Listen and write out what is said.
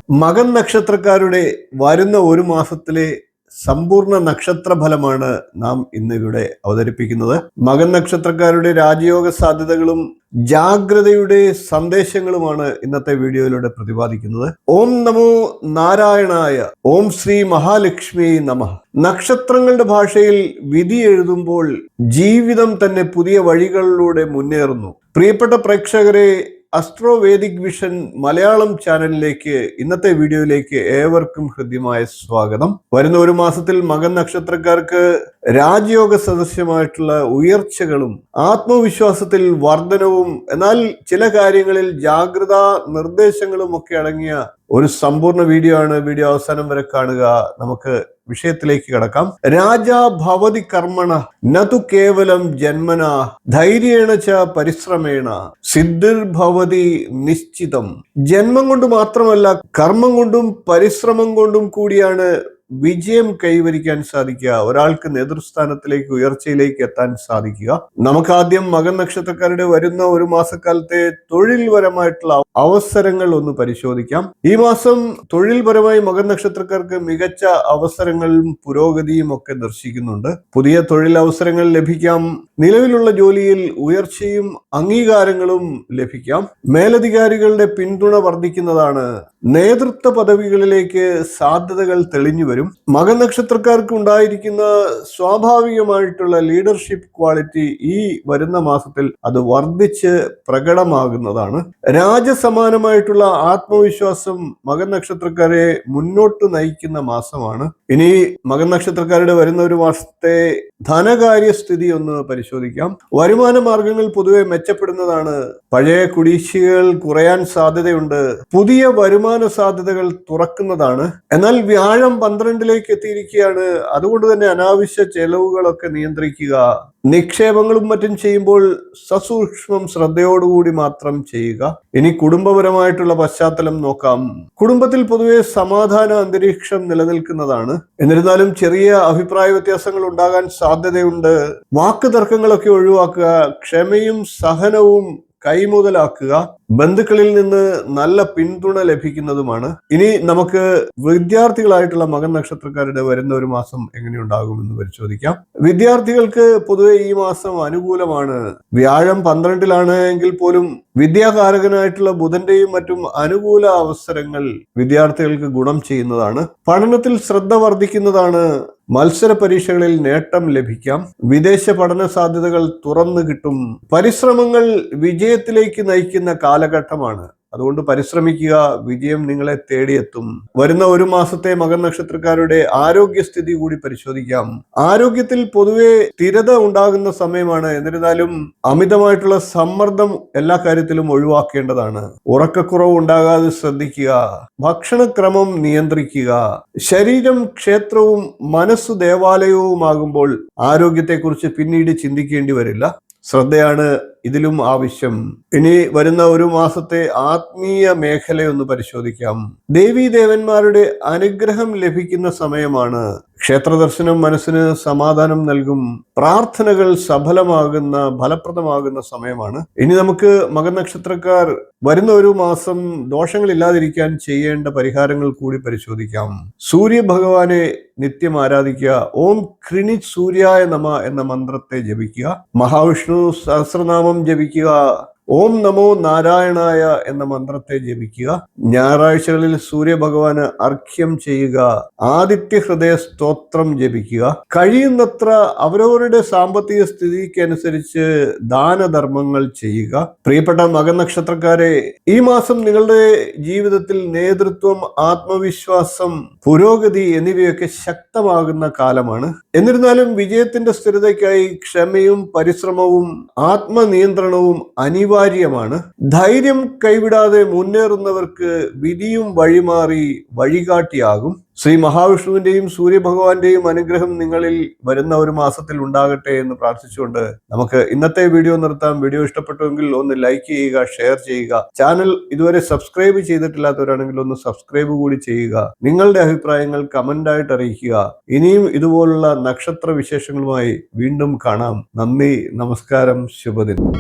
മകൻ നക്ഷത്രക്കാരുടെ വരുന്ന ഒരു മാസത്തിലെ സമ്പൂർണ്ണ നക്ഷത്ര ഫലമാണ് നാം ഇന്നിവിടെ അവതരിപ്പിക്കുന്നത്. മകൻ നക്ഷത്രക്കാരുടെ രാജയോഗ സാധ്യതകളും ജാഗ്രതയുടെ സന്ദേശങ്ങളുമാണ് ഇന്നത്തെ വീഡിയോയിലൂടെ പ്രതിപാദിക്കുന്നത്. ഓം നമോ നാരായണായ, ഓം ശ്രീ മഹാലക്ഷ്മി നമഃ. നക്ഷത്രങ്ങളുടെ ഭാഷയിൽ വിധി എഴുതുമ്പോൾ ജീവിതം തന്നെ പുതിയ വഴികളിലൂടെ മുന്നേറുന്നു. പ്രിയപ്പെട്ട പ്രേക്ഷകരെ, അസ്ട്രോ വേദിക് വിഷൻ മലയാളം ചാനലിലേക്ക് ഇന്നത്തെ വീഡിയോയിലേക്ക് ഏവർക്കും ഹൃദ്യമായ സ്വാഗതം. വരുന്ന ഒരു മാസത്തിൽ മകൻ നക്ഷത്രക്കാർക്ക് രാജയോഗ സദൃശ്യമായിട്ടുള്ള ഉയർച്ചകളും ആത്മവിശ്വാസത്തിൽ വർധനവും എന്നാൽ ചില കാര്യങ്ങളിൽ ജാഗ്രതാ നിർദ്ദേശങ്ങളും ഒക്കെ അടങ്ങിയ ഒരു സമ്പൂർണ്ണ വീഡിയോ ആണ്. വീഡിയോ അവസാനം വരെ കാണുക. നമുക്ക് വിഷയത്തിലേക്ക് കടക്കാം. രാജാ ഭവതി കർമ്മണ നതു കേവലം ജന്മന ധൈര്യേണ ച പരിശ്രമേണ സിദ്ധിർഭവതി നിശ്ചിതം. ജന്മം കൊണ്ട് മാത്രമല്ല, കർമ്മം കൊണ്ടും പരിശ്രമം കൊണ്ടും കൂടിയാണ് വിജയം കൈവരിക്കാൻ സാധിക്കുക, ഒരാൾക്ക് നേതൃസ്ഥാനത്തിലേക്ക് ഉയർച്ചയിലേക്ക് എത്താൻ സാധിക്കുക. നമുക്ക് ആദ്യം മകൻ നക്ഷത്രക്കാരുടെ വരുന്ന ഒരു മാസക്കാലത്തെ തൊഴിൽപരമായിട്ടുള്ള അവസരങ്ങൾ ഒന്ന് പരിശോധിക്കാം. ഈ മാസം തൊഴിൽപരമായി മകൻ നക്ഷത്രക്കാർക്ക് മികച്ച അവസരങ്ങളും പുരോഗതിയും ഒക്കെ ദർശിക്കുന്നുണ്ട്. പുതിയ തൊഴിൽ അവസരങ്ങൾ ലഭിക്കാം. നിലവിലുള്ള ജോലിയിൽ ഉയർച്ചയും അംഗീകാരങ്ങളും ലഭിക്കാം. മേലധികാരികളുടെ പിന്തുണ വർദ്ധിക്കുന്നതാണ്. നേതൃത്വ പദവികളിലേക്ക് സാധ്യതകൾ തെളിഞ്ഞു വരും. മകൻ നക്ഷത്രക്കാർക്ക് ഉണ്ടായിരിക്കുന്ന സ്വാഭാവികമായിട്ടുള്ള ലീഡർഷിപ്പ് ക്വാളിറ്റി ഈ വരുന്ന മാസത്തിൽ അത് വർദ്ധിച്ച് പ്രകടമാകുന്നതാണ്. രാജസമാനമായിട്ടുള്ള ആത്മവിശ്വാസം മകൻ നക്ഷത്രക്കാരെ മുന്നോട്ട് നയിക്കുന്ന മാസമാണ്. ഇനി മകൻ നക്ഷത്രക്കാരുടെ വരുന്ന ഒരു മാസത്തെ ധനകാര്യസ്ഥിതി ഒന്ന് പരിശോധിക്കാം. വരുമാന മാർഗങ്ങൾ പൊതുവെ മെച്ചപ്പെടുന്നതാണ്. പഴയ കുടിശ്ശികകൾ കുറയാൻ സാധ്യതയുണ്ട്. പുതിയ വരുമാന സാധ്യതകൾ തുറക്കുന്നതാണ്. എന്നാൽ വ്യാഴം 12ലേക്ക് എത്തിയിരിക്കുകയാണ്. അതുകൊണ്ട് തന്നെ അനാവശ്യ ചെലവുകളൊക്കെ നിയന്ത്രിക്കുക. നിക്ഷേപങ്ങളും മറ്റും ചെയ്യുമ്പോൾ സസൂക്ഷ്മം ശ്രദ്ധയോടുകൂടി മാത്രം ചെയ്യുക. ഇനി കുടുംബപരമായിട്ടുള്ള പശ്ചാത്തലം നോക്കാം. കുടുംബത്തിൽ പൊതുവെ സമാധാന അന്തരീക്ഷം നിലനിൽക്കുന്നതാണ്. എന്നിരുന്നാലും ചെറിയ അഭിപ്രായ വ്യത്യാസങ്ങൾ ഉണ്ടാകാൻ സാധ്യതയുണ്ട്. വാക്ക് തർക്കങ്ങളൊക്കെ ഒഴിവാക്കുക. ക്ഷമയും സഹനവും കൈമുതലാക്കുക. ബന്ധുക്കളിൽ നിന്ന് നല്ല പിന്തുണ ലഭിക്കുന്നതുമാണ്. ഇനി നമുക്ക് വിദ്യാർത്ഥികളായിട്ടുള്ള മകൻ നക്ഷത്രക്കാരുടെ വരുന്ന ഒരു മാസം എങ്ങനെയുണ്ടാകുമെന്ന് പരിശോധിക്കാം. വിദ്യാർത്ഥികൾക്ക് പൊതുവെ ഈ മാസം അനുകൂലമാണ്. വ്യാഴം 12ലാണ് എങ്കിൽ പോലും വിദ്യാകാരകനായിട്ടുള്ള ബുധന്റെയും മറ്റും അനുകൂല അവസരങ്ങൾ വിദ്യാർത്ഥികൾക്ക് ഗുണം ചെയ്യുന്നതാണ്. പഠനത്തിൽ ശ്രദ്ധ വർദ്ധിക്കുന്നതാണ്. മത്സര പരീക്ഷകളിൽ നേട്ടം ലഭിക്കാം. വിദേശ പഠന സാധ്യതകൾ തുറന്നു കിട്ടും. പരിശ്രമങ്ങൾ വിജയത്തിലേക്ക് നയിക്കുന്ന കാലഘട്ടമാണ്. അതുകൊണ്ട് പരിശ്രമിക്കുക. വിജയം നിങ്ങളെ തേടിയെത്തും. വരുന്ന ഒരു മാസത്തെ മകൻ നക്ഷത്രക്കാരുടെ ആരോഗ്യസ്ഥിതി കൂടി പരിശോധിക്കാം. ആരോഗ്യത്തിൽ പൊതുവെ സ്ഥിരത ഉണ്ടാകുന്ന സമയമാണ്. എന്നിരുന്നാലും അമിതമായിട്ടുള്ള സമ്മർദ്ദം എല്ലാ കാര്യത്തിലും ഒഴിവാക്കേണ്ടതാണ്. ഉറക്കക്കുറവ് ഉണ്ടാകാതെ ശ്രദ്ധിക്കുക. ഭക്ഷണക്രമം നിയന്ത്രിക്കുക. ശരീരം ക്ഷേത്രവും മനസ്സ് ദേവാലയവുമാകുമ്പോൾ ആരോഗ്യത്തെക്കുറിച്ച് പിന്നീട് ചിന്തിക്കേണ്ടി വരില്ല. ശ്രദ്ധയാണ് ഇതിലും ആവശ്യം. ഇനി വരുന്ന ഒരു മാസത്തെ ആത്മീയ മേഖലയൊന്ന് പരിശോധിക്കാം. ദേവീദേവന്മാരുടെ അനുഗ്രഹം ലഭിക്കുന്ന സമയമാണ്. ക്ഷേത്ര ദർശനം മനസ്സിന് സമാധാനം നൽകും. പ്രാർത്ഥനകൾ ഫലപ്രദമാകുന്ന സമയമാണ്. ഇനി നമുക്ക് മകൻ നക്ഷത്രക്കാർ വരുന്ന ഒരു മാസം ദോഷങ്ങളില്ലാതിരിക്കാൻ ചെയ്യേണ്ട പരിഹാരങ്ങൾ കൂടി പരിശോധിക്കാം. സൂര്യ ഭഗവാനെ നിത്യം ആരാധിക്കുക. ഓം ക്രിണി സൂര്യായ നമ എന്ന മന്ത്രത്തെ ജപിക്കുക. മഹാവിഷ്ണു സഹസ്രനാമം ജപിക്കുക. ഓം നമോ നാരായണായ എന്ന മന്ത്രത്തെ ജപിക്കുക. ഞായറാഴ്ചകളിൽ സൂര്യഭഗവാന് അർഘ്യം ചെയ്യുക. ആദിത്യ ഹൃദയ സ്തോത്രം ജപിക്കുക. കഴിയുന്നത്ര അവരവരുടെ സാമ്പത്തിക സ്ഥിതിക്ക് അനുസരിച്ച് ദാനധർമ്മങ്ങൾ ചെയ്യുക. പ്രിയപ്പെട്ട മകൻ നക്ഷത്രക്കാരെ, ഈ മാസം നിങ്ങളുടെ ജീവിതത്തിൽ നേതൃത്വം, ആത്മവിശ്വാസം, പുരോഗതി എന്നിവയൊക്കെ ശക്തമാകുന്ന കാലമാണ്. എന്നിരുന്നാലും വിജയത്തിന്റെ സ്ഥിരതയ്ക്കായി ക്ഷമയും പരിശ്രമവും ആത്മനിയന്ത്രണവും അനിവാര്യമാണ്. ധൈര്യം കൈവിടാതെ മുന്നേറുന്നവർക്ക് വിധിയും വഴിമാറി വഴികാട്ടിയാകും. ശ്രീ മഹാവിഷ്ണുവിന്റെയും സൂര്യഭഗവാന്റെയും അനുഗ്രഹം നിങ്ങളിൽ വരുന്ന ഒരു മാസത്തിൽ ഉണ്ടാകട്ടെ എന്ന് പ്രാർത്ഥിച്ചുകൊണ്ട് നമുക്ക് ഇന്നത്തെ വീഡിയോ നിർത്താം. വീഡിയോ ഇഷ്ടപ്പെട്ടുവെങ്കിൽ ഒന്ന് ലൈക്ക് ചെയ്യുക, ഷെയർ ചെയ്യുക. ചാനൽ ഇതുവരെ സബ്സ്ക്രൈബ് ചെയ്തിട്ടില്ലാത്തവരാണെങ്കിൽ ഒന്ന് സബ്സ്ക്രൈബ് കൂടി ചെയ്യുക. നിങ്ങളുടെ അഭിപ്രായങ്ങൾ കമന്റായിട്ട് അറിയിക്കുക. ഇനിയും ഇതുപോലുള്ള നക്ഷത്ര വിശേഷങ്ങളുമായി വീണ്ടും കാണാം. നന്ദി, നമസ്കാരം, ശുഭദിനം.